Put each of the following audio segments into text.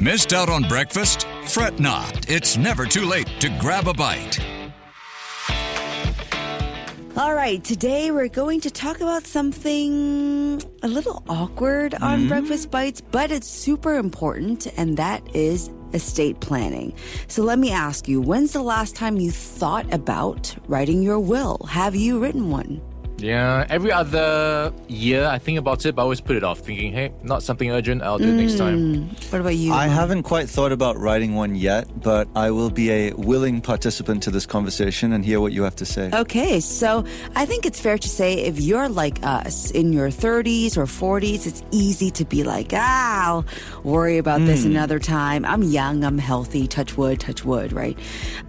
Missed out on breakfast? Fret not. It's never too late to grab a bite. All right, today we're going to talk about something a little awkward on Breakfast Bites, but it's super important, and that is estate planning. So let me ask you, when's the last time you thought about writing your will? Have you written one? Yeah, every other year I think about it, but I always put it off, thinking, hey, not something urgent, I'll do it next time. What about you? I haven't quite thought about writing one yet, but I will be a willing participant to this conversation and hear what you have to say. Okay, so I think it's fair to say if you're like us in your 30s or 40s, it's easy to be like, I'll worry about this another time. I'm young, I'm healthy, touch wood, right?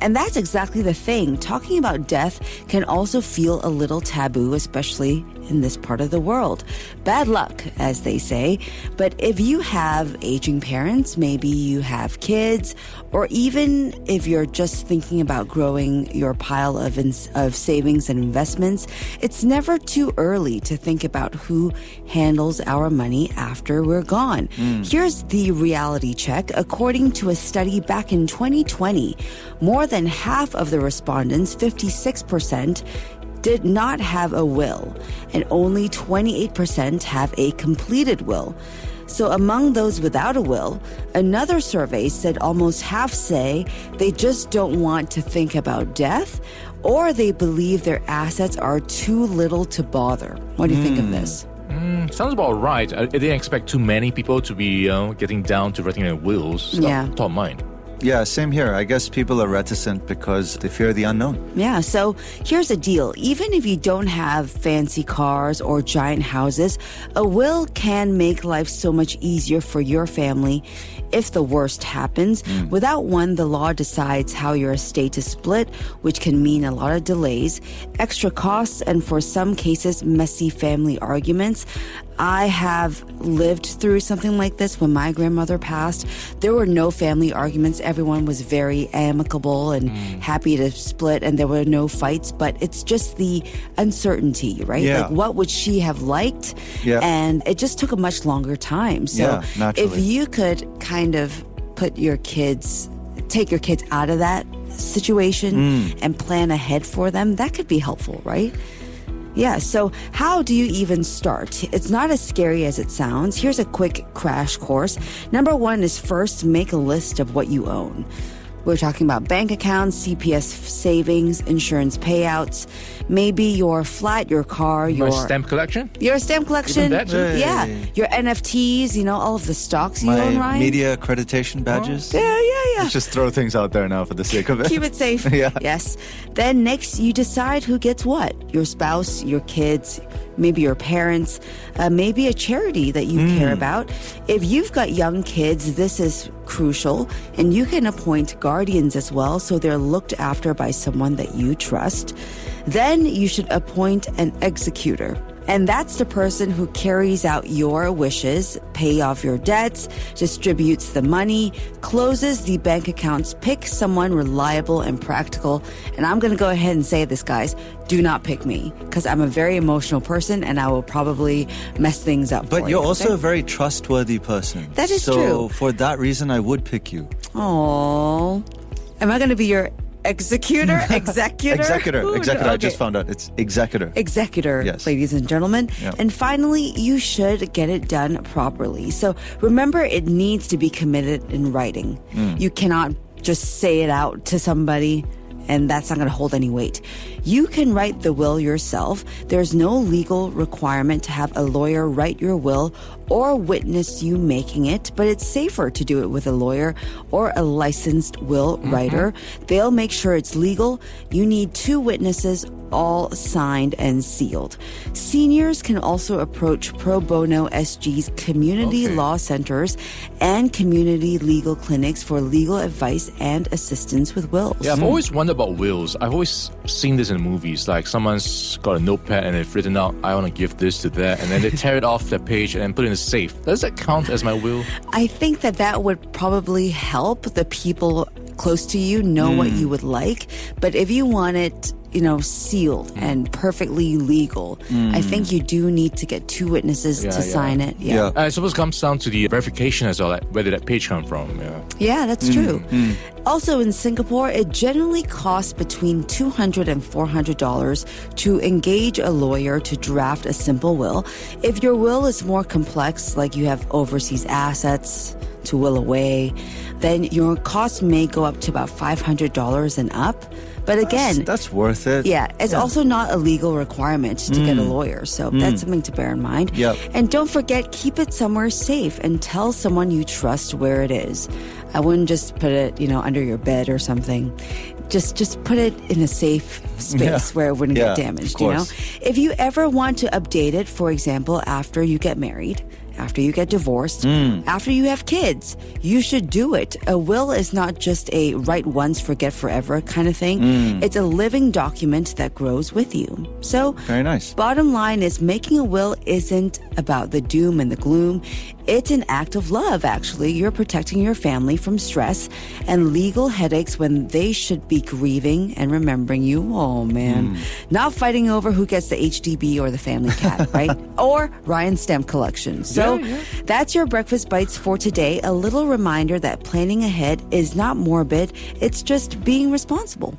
And that's exactly the thing. Talking about death can also feel a little taboo, especially in this part of the world. Bad luck, as they say. But if you have aging parents, maybe you have kids, or even if you're just thinking about growing your pile of savings and investments, it's never too early to think about who handles our money after we're gone. Here's the reality check. According to a study back in 2020, more than half of the respondents, 56%, did not have a will, and only 28% have a completed will. So among those without a will, another survey said almost half say they just don't want to think about death, or they believe their assets are too little to bother. What do you think of this? Sounds about right. I didn't expect too many people to be getting down to writing their wills. Yeah. Top of mind. Yeah, same here. I guess people are reticent because they fear the unknown. Yeah, so here's the deal. Even if you don't have fancy cars or giant houses, a will can make life so much easier for your family if the worst happens. Without one, the law decides how your estate is split, which can mean a lot of delays, extra costs, and for some cases, messy family arguments. I have lived through something like this when my grandmother passed. There were no family arguments. Everyone was very amicable and happy to split, and there were no fights. But it's just the uncertainty, right? Yeah. Like, what would she have liked? Yeah. And it just took a much longer time. So naturally. if you could kind of take your kids out of that situation and plan ahead for them, that could be helpful, right? Yeah, so how do you even start? It's not as scary as it sounds. Here's a quick crash course. Number one is first make a list of what you own. We're talking about bank accounts, CPS savings, insurance payouts, maybe your flat, your car, My stamp collection? Your stamp collection. Even that too? Yeah, your NFTs, all of the stocks you own, My Ryan. media accreditation badges. Yeah. Let's just throw things out there now for the sake of it. Keep it safe. Yeah. Yes. Then next, you decide who gets what. Your spouse, your kids, maybe your parents, maybe a charity that you care about. If you've got young kids, this is crucial. And you can appoint guardians as well, so they're looked after by someone that you trust. Then you should appoint an executor. And that's the person who carries out your wishes, pay off your debts, distributes the money, closes the bank accounts. Pick someone reliable and practical. And I'm going to go ahead and say this, guys. Do not pick me, because I'm a very emotional person and I will probably mess things up for you. But you're also okay? a very trustworthy person. That is true. So for that reason, I would pick you. Aww. Am I going to be your executor? Executor. Ooh, Executor. I okay. just found out. It's executor. Executor, Yes. ladies and gentlemen. Yep. And finally, you should get it done properly. So remember, it needs to be committed in writing. You cannot just say it out to somebody and that's not going to hold any weight. You can write the will yourself. There's no legal requirement to have a lawyer write your will or witness you making it, but it's safer to do it with a lawyer or a licensed will writer. They'll make sure it's legal. You need 2 witnesses, all signed and sealed. Seniors can also approach Pro Bono SG's community law centers and community legal clinics for legal advice and assistance with wills. Yeah, I've always wondered about wills. I've always seen this in movies, like someone's got a notepad and they've written out, I want to give this to that, and then they tear it off the page and put it in a safe. Does that count as my will? I think that would probably help the people close to you know what you would like. But if you want it sealed and perfectly legal, I think you do need to get two witnesses to sign it. Yeah. I suppose it comes down to the verification as well, like where did that page come from? Yeah, that's true. Also in Singapore, it generally costs between $200 and $400 to engage a lawyer to draft a simple will. If your will is more complex, like you have overseas assets to will away, then your cost may go up to about $500 and up. But again, that's worth it. Yeah, it's also not a legal requirement to get a lawyer. So that's something to bear in mind. Yep. And don't forget, keep it somewhere safe and tell someone you trust where it is. I wouldn't just put it, under your bed or something. Just put it in a safe space where it wouldn't get damaged, If you ever want to update it, for example, after you get married, after you get divorced, after you have kids, you should do it. A will is not just a write once, forget forever kind of thing. It's a living document that grows with you. So, very nice. Bottom line is making a will isn't about the doom and the gloom. It's an act of love, actually. You're protecting your family from stress and legal headaches when they should be grieving and remembering you. Oh, man. Not fighting over who gets the HDB or the family cat, right? Or Ryan stamp collection. So that's your Breakfast Bites for today. A little reminder that planning ahead is not morbid. It's just being responsible.